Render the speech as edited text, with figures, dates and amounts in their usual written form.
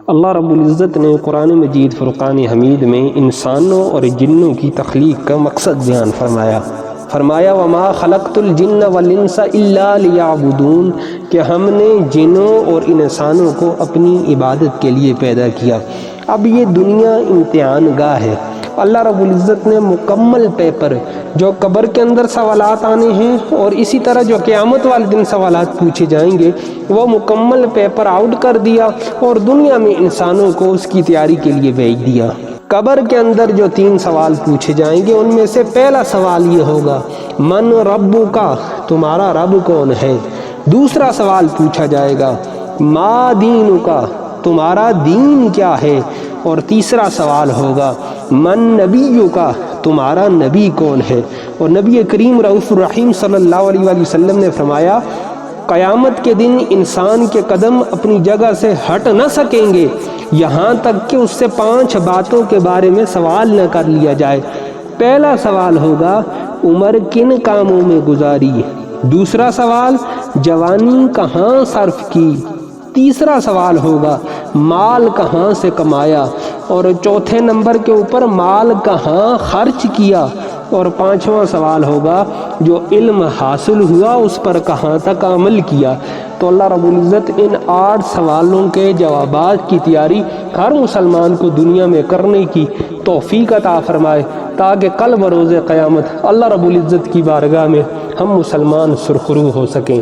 اللہ رب العزت نے قرآن مجید فرقان حمید میں انسانوں اور جنوں کی تخلیق کا مقصد بیان فرمایا وما خلقت الجن والانس الا لیعبدون، کہ ہم نے جنوں اور انسانوں کو اپنی عبادت کے لیے پیدا کیا۔ اب یہ دنیا امتحان گاہ ہے۔ اللہ رب العزت نے مکمل پیپر جو قبر کے اندر سوالات آنے ہیں اور اسی طرح جو قیامت والے دن سوالات پوچھے جائیں گے وہ مکمل پیپر آؤٹ کر دیا اور دنیا میں انسانوں کو اس کی تیاری کے لیے بھیج دیا۔ قبر کے اندر جو 3 سوال پوچھے جائیں گے ان میں سے پہلا سوال یہ ہوگا من ربک، تمہارا رب کون ہے۔ دوسرا سوال پوچھا جائے گا ما دینک، تمہارا دین کیا ہے۔ اور تیسرا سوال ہوگا من نبیک، تمہارا نبی کون ہے۔ اور نبی کریم رؤوف الرحیم صلی اللہ علیہ وسلم نے فرمایا قیامت کے دن انسان کے قدم اپنی جگہ سے ہٹ نہ سکیں گے یہاں تک کہ اس سے 5 باتوں کے بارے میں سوال نہ کر لیا جائے۔ پہلا سوال ہوگا عمر کن کاموں میں گزاری۔ دوسرا سوال جوانی کہاں صرف کی۔ تیسرا سوال ہوگا مال کہاں سے کمایا۔ اور چوتھے نمبر کے اوپر مال کہاں خرچ کیا۔ اور 5واں سوال ہوگا جو علم حاصل ہوا اس پر کہاں تک عمل کیا۔ تو اللہ رب العزت ان 8 سوالوں کے جوابات کی تیاری ہر مسلمان کو دنیا میں کرنے کی توفیق عطا فرمائے تاکہ کل بروز قیامت اللہ رب العزت کی بارگاہ میں ہم مسلمان سرخرو ہو سکیں۔